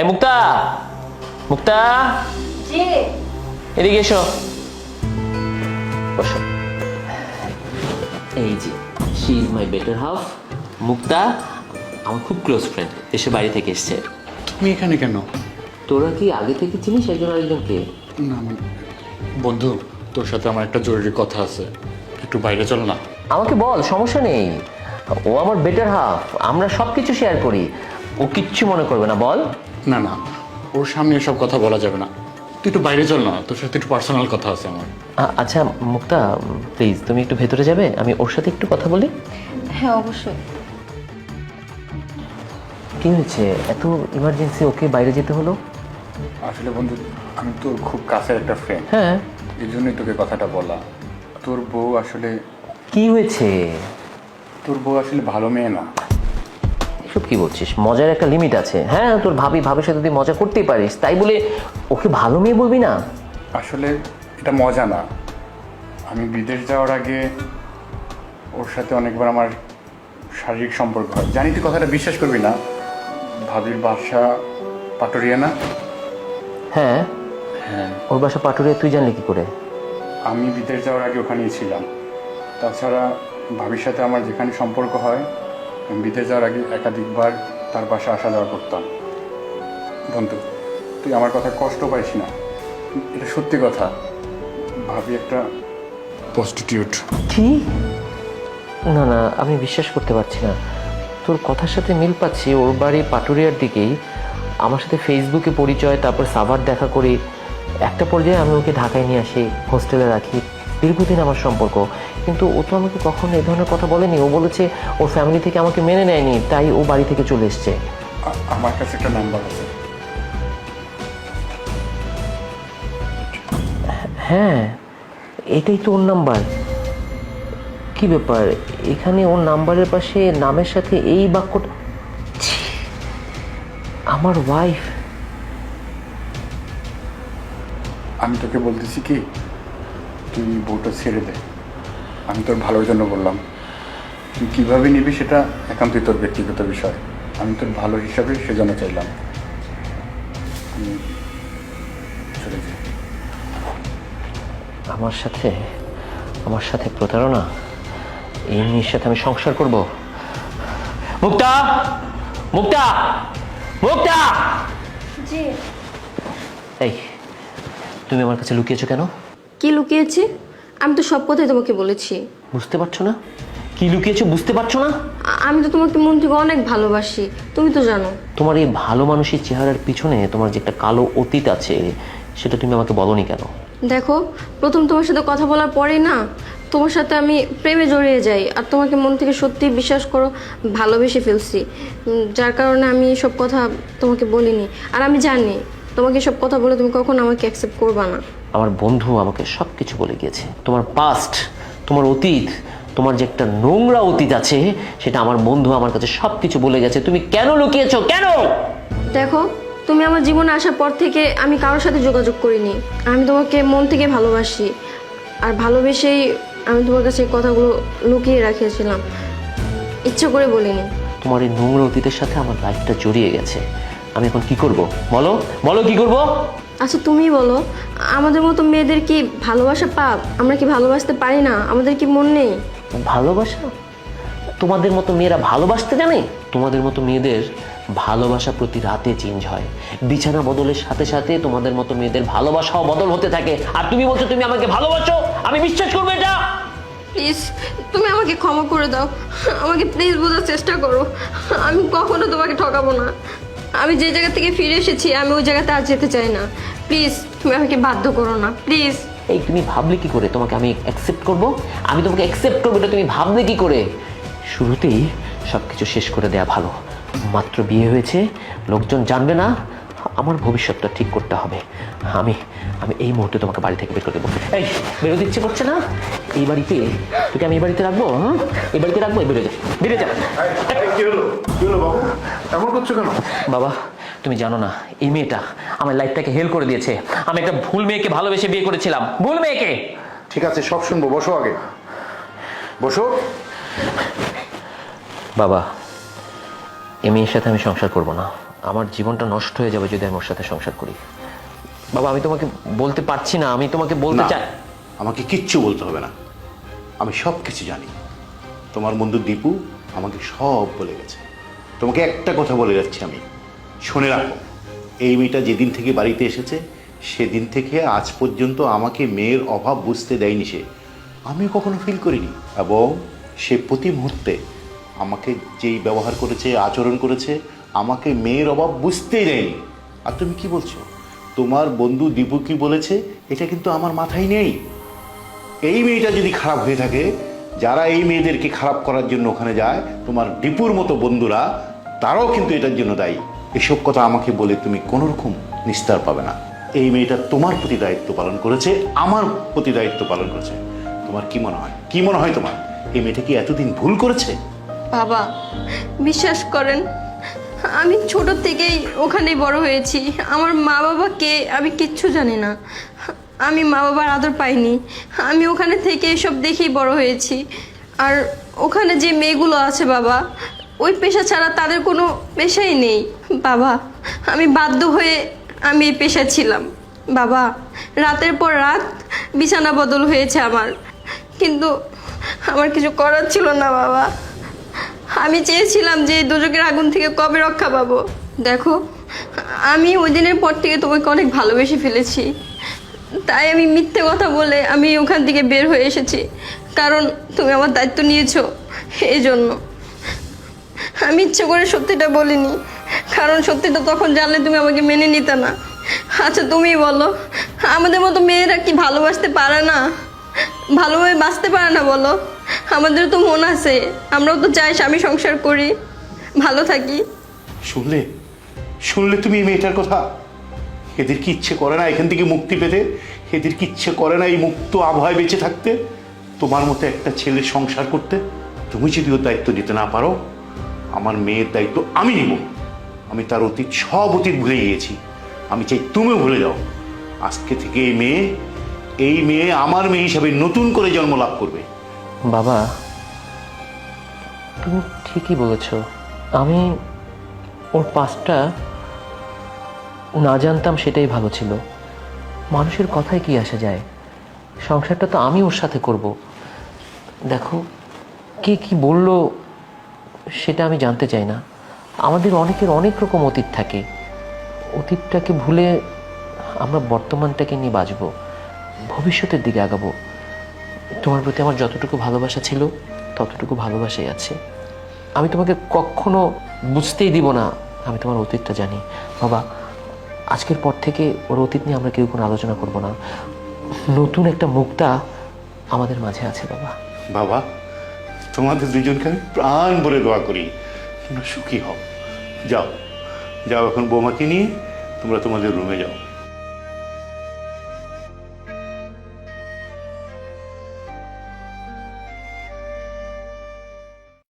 এই মুক্তা, মুক্তা জি। এদিকে এসো, বসো। এই যে she is my better half. Mukta আমার খুব ক্লোজ ফ্রেন্ড, দেশের বাইরে থেকে এসছে। তুমি এখানে কেন? তোরা কি আগে থেকে চিনিস একজন আরেকজনকে? না মানে বন্ধু, তোর সাথে আমার একটা জরুরি কথা আছে, একটু বাইরে চল না। আমাকে বল, সমস্যা নেই। ও আমার বেটার হাফ, আমরা সব কিছু শেয়ার করি, ও কিচ্ছু মনে করবে না। বল। না না, ওর সামনে এসব কথা বলা যাবে না। তুই একটু বাইরে চল না, তোর সাথে একটু পার্সোনাল কথা আছে আমার। আচ্ছা মুক্তা, প্লিজ তুমি একটু ভেতরে যাবে, আমি ওর সাথে একটু কথা বলি। হ্যাঁ অবশ্যই। কি হয়েছে, এত ইমার্জেন্সি ওকে বাইরে যেতে হলো? আসলে বন্ধু, আমি তোর খুব কাছের একটা ফ্রেন্ড, হ্যাঁ। এই জন্যই তোকে কথাটা বলা। তোর বউ আসলে কি হয়েছে? তোর বউ আসলে ভালো মেয়ে না। এসব কি বলছিস? মজার একটা লিমিট আছে। হ্যাঁ, তোর ভাবির সাথে তুই মজা করতেই পারিস, তাই বলে ওকে ভালো মেয়ে বলবি না? আসলে এটা মজা না। আমি বিদেশ যাওয়ার আগে ওর সাথে অনেকবার আমার শারীরিক সম্পর্ক হয়। জানি তুই কথাটা বিশ্বাস করবি না, ভাবির বাসা পাটুরিয়া না? হ্যাঁ। হ্যাঁ, ওর বাসা পাটুরিয়া, তুই জানলি কি করে? আমি বিদেশ যাওয়ার আগে ওখানেই ছিলাম। তাছাড়া ভাবির সাথে আমার যেখানে সম্পর্ক হয়, আমি বিদেশ যাওয়ার আগে একাধিকবার তার বাসা আসা যাওয়া করতাম। বন্ধু, তুই আমার কথা কষ্ট পাইস না, এটা সত্যি কথা। ভাবি একটা প্রস্টিটিউট। কি? না না, আমি বিশ্বাস করতে পারছি না। তোর কথার সাথে মিল পাচ্ছি, ওর বাড়ি পাটুরিয়ার দিকেই। আমার সাথে ফেসবুকে পরিচয়, তারপর সাভার দেখা করি। একটা পর্যায়ে আমি ওকে ঢাকায় নিয়ে আসি, হোস্টেলে রাখি। দীর্ঘদিন আমার সম্পর্ক, কিন্তু ও তো আমাকে কখনো এই ধরনের কথা বলেনি। ও বলেছে ওর ফ্যামিলি থেকে আমাকে মেনে নেয়নি, তাই ও বাড়ি থেকে চলে এসছে। আমার কাছে একটা নাম্বার আছে। হ্যাঁ, এটাই তো ওর নাম্বার। কি ব্যাপার, এখানে ওর নাম্বারের পাশে নামের সাথে এই বাক্যটা। ছি, আমার ওয়াইফ। আমি তোকে বলতেছি কি, তুই বউটা ছেড়ে দে। আমি তোর ভালোর জন্য বললাম, তুই কীভাবে নিবি সেটা একান্তই তোর ব্যক্তিগত বিষয়। আমি তোর ভালো হিসাবে সেজন্য চাইলাম। আমি চলে যাই। আমার সাথে প্রতারণা? এই মেয়ের সাথে আমি সংসার করব? মুক্তা, মুক্তা, মুক্তা! জি। এই, তুমি আমার কাছে লুকিয়েছো কেন? কি লুকিয়েছি? আমি তো সব কথাই তোমাকে বলেছি। বুঝতে পারছো না? কি লুকিয়েছো বুঝতে পারছো না? আমি তো তোমাকে মন থেকে অনেক ভালোবাসি, তুমি তো জানো। তোমার এই ভালো মানুষের চেহারার পিছনে তোমার যে একটা কালো অতীত আছে, সেটা তুমি আমাকে বলোনি কেন? দেখো, প্রথম তোমার সাথে কথা বলার পরেই না তোমার সাথে আমি প্রেমে জড়িয়ে যাই, আর তোমাকে মন থেকে সত্যি বিশ্বাস করো ভালোবেসে ফেলছি। যার কারণে আমি সব কথা তোমাকে বলিনি। আর আমি জানি তোমাকে সব কথা বলে তুমি কখনো আমাকে অ্যাকসেপ্ট করবা না। আমার বন্ধু আমাকে সব কিছু বলে গিয়েছে। তোমার পাস্ট, তোমার অতীত, তোমার যে একটা নোংরা অতীত আছে, সেটা আমার বন্ধু আমার কাছে সব কিছু বলে গেছে। তুমি কেন লুকিয়েছো, কেন? দেখো, তুমি আমার জীবনে আসার পর থেকে আমি কারোর সাথে যোগাযোগ করিনি। আমি তোমাকে মন থেকে ভালোবাসি, আর ভালোবেসেই আমি তোমার কাছে এই কথাগুলো লুকিয়ে রাখিয়েছিলাম, ইচ্ছে করে বলিনি। তোমার এই নোংরা অতীতের সাথে আমার লাইফটা জড়িয়ে গেছে। আমি এখন কি করব? বলো, বলো কি করব? আচ্ছা তুমিই বলো, আমাদের মতো মেয়েদের কি ভালোবাসা পাপ? আমরা কি ভালোবাসতে পারি না? আমাদের কি মন নেই? ভালোবাসা? তোমাদের মতো মেয়েরা ভালোবাসতে জানে? তোমাদের মতো মেয়েদের ভালোবাসা প্রতি রাতে চেঞ্জ হয়। বিছানা বদলের সাথে সাথে তোমাদের মতো মেয়েদের ভালোবাসাও বদল হতে থাকে। আর তুমি বলছো তুমি আমাকে ভালোবাসো, আমি বিশ্বাস করবো এটা? প্লিজ তুমি আমাকে ক্ষমা করে দাও, আমাকে প্লিজ বোঝার চেষ্টা করো। আমি কখনো তোমাকে ঠকাবো না। আমি যে জায়গা থেকে ফিরে এসেছি আমি ওই জায়গাতে আর যেতে চাই না। প্লিজ তুমি আমাকে বাধ্য করো না, প্লিজ। এই তুমি ভাবলে কি করে তোমাকে আমি অ্যাকসেপ্ট করব? আমি তোমাকে অ্যাকসেপ্ট করবো এটা তুমি ভাবলে কি করে? শুরুতেই সব কিছু শেষ করে দেয়া ভালো। মাত্র বিয়ে হয়েছে, লোকজন জানবে না। আমার ভবিষ্যৎটা ঠিক করতে হবে। আমি আমি এই মুহূর্তে তোমাকে বাড়ি থেকে বের করে দেবো। এই, বেরোতে ইচ্ছে করছে না? এই বাড়িতে তোকে আমি এই বাড়িতে রাখবো? হ্যাঁ, এই বাড়িতে রাখবো। বেরো যা, বেরো যা। কি হলো বাবু, এমন করছো কেন? বাবা, তুমি জানো না, এই মেয়েটা আমার লাইফটাকে হেল করে দিয়েছে। আমি একটা ভুল মেয়েকে ভালোবেসে বিয়ে করেছিলাম, ভুল মেয়েকে। ঠিক আছে, সব শুনবো, বসো আগে বসো। বাবা, এই মেয়ের সাথে আমি সংসার করব না। আমার জীবনটা নষ্ট হয়ে যাবে যদি আমি ওর সাথে সংসার করি। বাবা আমি তোমাকে বলতে পারছি না, আমি তোমাকে বলতে না, চাই। আমাকে কিচ্ছু বলতে হবে না, আমি সব কিছু জানি। তোমার বন্ধু দীপু আমাকে সব বলে গেছে। তোমাকে একটা কথা বলে যাচ্ছি আমি, শুনে রাখো। এই মেয়েটা যেদিন থেকে বাড়িতে এসেছে সেদিন থেকে আজ পর্যন্ত আমাকে মেয়ের অভাব বুঝতে দেয়নি সে, আমিও কখনো ফিল করিনি। এবং সে প্রতি মুহূর্তে আমাকে যেই ব্যবহার করেছে, আচরণ করেছে, আমাকে মেয়ের অভাব বুঝতেই দেয়নি। আর তুমি কি বলছো তোমার বন্ধু দীপু কি বলেছে, এটা কিন্তু আমার মাথায় নেই। এই মেয়েটা যদি খারাপ হয়ে থাকে, যারা এই মেয়েদেরকে খারাপ করার জন্য ওখানে যায়, তোমার দীপুর মতো বন্ধুরা, তারাও কিন্তু এটার জন্য দায়ী। এসব কথা আমাকে বলে তুমি কোনো রকম নিস্তার পাবে না। এই মেয়েটা তোমার প্রতি দায়িত্ব পালন করেছে, আমার প্রতি দায়িত্ব পালন করেছে। তোমার কি মনে হয়, কি মনে হয় তোমার, এই মেয়েটা কি এতদিন ভুল করেছে? বাবা বিশ্বাস করেন, আমি ছোট থেকেই ওখানেই বড় হয়েছি। আমার মা বাবাকে আমি কিচ্ছু জানি না, আমি মা বাবার আদর পাইনি। আমি ওখানে থেকে এসব দেখেই বড় হয়েছি। আর ওখানে যে মেয়েগুলো আছে বাবা, ওই পেশা ছাড়া তাদের কোনো পেশাই নেই। বাবা আমি বাধ্য হয়ে আমি এই পেশায় ছিলাম। বাবা রাতের পর রাত বিছানা বদল হয়েছে আমার, কিন্তু আমার কিছু করার ছিল না বাবা। আমি চেয়েছিলাম যে এই দোজকের আগুন থেকে কবে রক্ষা পাবো। দেখো আমি ওই দিনের পর থেকে তোমাকে অনেক ভালোবেসে ফেলেছি, তাই আমি মিথ্যে কথা বলে আমি ওখান থেকে বের হয়ে এসেছি, কারণ তুমি আমার দায়িত্ব নিয়েছো এই জন্য। আমি ইচ্ছে করে সত্যিটা বলিনি, কারণ সত্যিটা তখন জানলে তুমি আমাকে মেনে নিতে না। আচ্ছা তুমি বলো, আমাদের মতো মেয়েরা কি ভালোবাসতে পারে না, ভালোভাবে বাঁচতে পারে না বলো? আমাদের তো মন আছে, আমরাও তো চাই স্বামী সংসার করি, ভালো থাকি। শুনলে, শুনলে তুমি এই মেয়েটার কথা? এদের কি ইচ্ছে করে না এখান থেকে মুক্তি পেতে? এদের কি ইচ্ছে করে না এই মুক্ত আবহাওয়ায় বেঁচে থাকতে, তোমার মতো একটা ছেলে সংসার করতে? তুমি যদি ওর দায়িত্ব নিতে না পারো, আমার মেয়ের দায়িত্ব আমি নিব। আমি তার অতীত, সব অতীত ভুলে গিয়েছি। আমি চাই তুমিও ভুলে যাও। আজকে থেকে এই মেয়ে আমার মেয়ে হিসাবে নতুন করে জন্ম লাভ করবে। বাবা তুমি ঠিকই বলেছ, আমি ওর পাস্টটা না জানতাম সেটাই ভালো ছিল। মানুষের কথায় কি আসা যায়, সংসারটা তো আমি ওর সাথে করব। দেখো কে কি বলল সেটা আমি জানতে চাই না। আমাদের অনেকের অনেক রকম অতীত থাকে, অতীতটাকে ভুলে আমরা বর্তমানটাকে নিয়ে বাঁচবো, ভবিষ্যতের দিকে আগাবো। তোমার প্রতি আমার যতটুকু ভালোবাসা ছিল ততটুকু ভালোবাসাই আছে। আমি তোমাকে কখনো বুঝতেই দিব না আমি তোমার অতীতটা জানি। বাবা আজকের পর থেকে ওর অতীত নিয়ে আমরা কেউ কোনো আলোচনা করব না। নতুন একটা মুক্তা আমাদের মাঝে আছে বাবা। বাবা তোমাদের দুজনকে আমি প্রাণ ভরে দোয়া করি তোমরা সুখী হও। যাও যাও, এখন বৌমাকে নিয়ে তোমরা তোমাদের রুমে যাও।